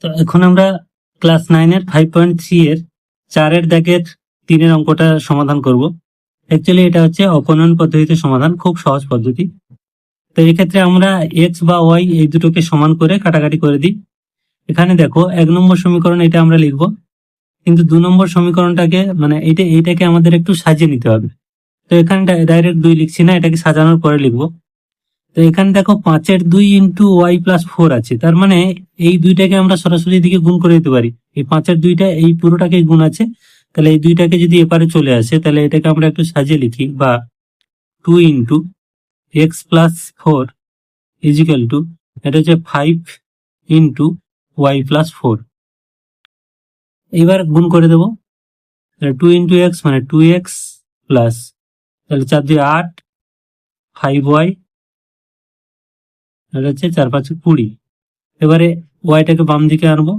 তো এখন আমরা ক্লাস 9-এর 5.3 এর 4-এর দাগের 3-এর অঙ্কটা সমাধান করব। অ্যাকচুয়ালি এটা হচ্ছে অপনয়ন পদ্ধতিতে সমাধান, খুব সহজ পদ্ধতি। তো এক্ষেত্রে আমরা এক্স বা ওয়াই এই দুটোকে সমান করে কাটাকাটি করে দিই। এখানে দেখো 1 নম্বর সমীকরণ এটা আমরা লিখবো, কিন্তু 2 নম্বর সমীকরণটাকে মানে এইটাকে আমাদের একটু সাজিয়ে নিতে হবে। তো এখানে ডাইরেক্ট 2 লিখছি না, এটাকে সাজানোর পরে লিখবো। তো এখানে দেখো 5-এর 2 ইন্টু ওয়াই প্লাস 4 আছে, তার মানে এই দুইটাকে আমরা সরাসরি এদিকে গুণ করে দিতে পারি। এই 5-এর 2টা এই পুরোটাকে গুণ আছে, তাহলে এই দুইটাকে যদি এপারে চলে আসে তাহলে এটাকে আমরা একটু সাজিয়ে লিখি, বা 2 into x plus 4 equal to, এটা হচ্ছে 5 ইন্টু ওয়াই প্লাস 4। এইবার গুণ করে দেবো, 2 ইন্টু এক্স মানে 2x প্লাস, তাহলে 4 2 8, 5y, এটা হচ্ছে 4 5 20। এবারে ওয়াইটাকে বাম দিকে আনবো,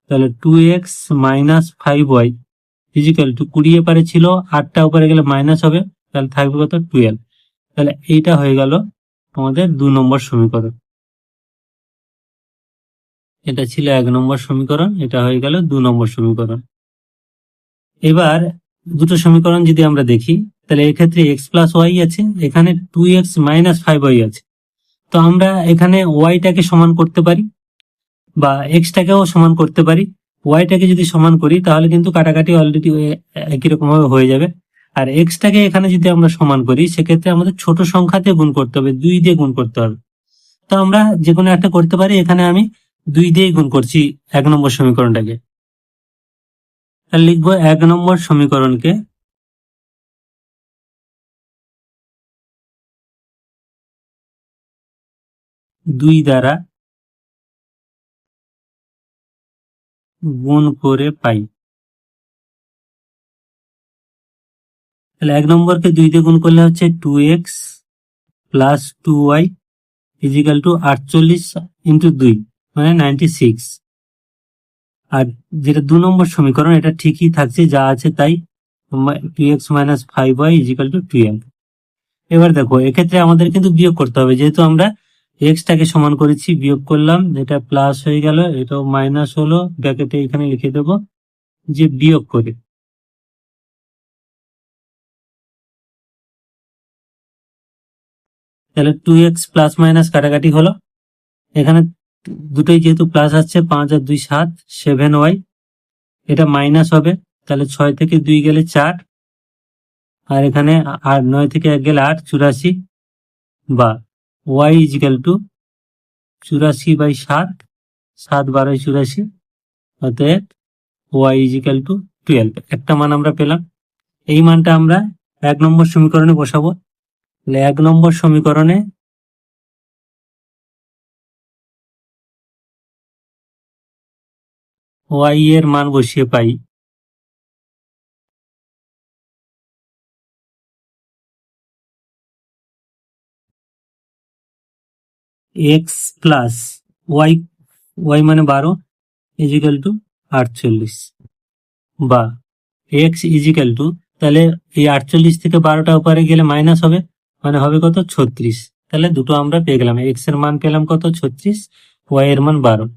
তাহলে 2x minus 5y is equal two 20 এপারে ছিল, 8টা উপরে গেলে মাইনাস হবে, তাহলে থাকবে কত 12। তাহলে এইটা হয়ে গেল আমাদের 2 নম্বর সমীকরণ। এটা ছিল 1 নম্বর সমীকরণ, এটা হয়ে গেল 2 নম্বর সমীকরণ। এবার দুটো সমীকরণ যদি আমরা দেখি, তাহলে এক্ষেত্রে x প্লাস ওয়াই আছে, এখানে 2x মাইনাস 5y আছে। তো আমরা এখানে ওয়াইটাকে সমান করতে পারি বা এক্সটাকেও সমান করতে পারি। ওয়াইটাকে যদি সমান করি তাহলে কিন্তু কাটাকাটি অলরেডি একই রকম ভাবে হয়ে যাবে। আর এক্সটাকে এখানে যদি আমরা সমান করি সেক্ষেত্রে আমাদের ছোট সংখ্যাতে গুণ করতে হবে, 2 দিয়ে গুণ করতে হবে। তো আমরা যে কোনো একটা করতে পারি, এখানে আমি 2 দিয়েই গুণ করছি 1 নম্বর সমীকরণটাকে। তাহলে লিখবো 1 নম্বর সমীকরণকে 2 দ্বারা গুণ করে পাই। তাহলে 1 নম্বরকে 2 দিয়ে গুণ করলে হচ্ছে 2x plus 2y is equal two 48 into 2 মানে 96। আর যেটা 2 নম্বর সমীকরণ এটা ঠিকই থাকছে, যা আছে তাই, 2x minus 5y is equal to 12। এবার দেখো এক্ষেত্রে আমাদের কিন্তু বিয়োগ করতে হবে, যেহেতু আমরা এক্সটাকে সমান করেছি, বিয়োগ করলাম, এটা প্লাস হয়ে গেল, এটাও মাইনাস হলো, ব্র্যাকেটে এখানে লিখে দেবো যে বিয়োগ করে। তাহলে 2x প্লাস মাইনাস কাটাকাটি হলো, এখানে দুটোই যেহেতু প্লাস আসছে, 5 আর 2 7, 7y, এটা মাইনাস হবে, তাহলে 6 থেকে 2 গেলে 4, আর এখানে 8 9 থেকে 1 গেলে 8, 84, বা y ইজিক্যাল টু 84/7, 7 12 84, অতএব y ইজিক্যাল টু 12। একটা মান আমরা পেলাম, এই মানটা আমরা 1 নম্বর সমীকরণে বসাবো। তাহলে 1 নম্বর সমীকরণে y এর মান বসিয়ে পাই x প্লাস y মানে 12 ইজিক্যাল টু 48, বা x ইজিক্যাল টু, তাহলে এই 48 থেকে 12টা উপরে গেলে মাইনাস হবে, মানে হবে কত 36। তাহলে দুটো আমরা পেয়ে গেলাম, x এর মান পেলাম কত 36, y এর মান 12।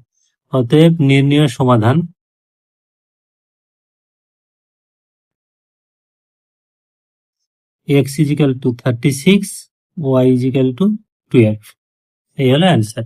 অতএব নির্ণয় সমাধান x equal to 36, y equal to 12। এই হলো অ্যান্সার।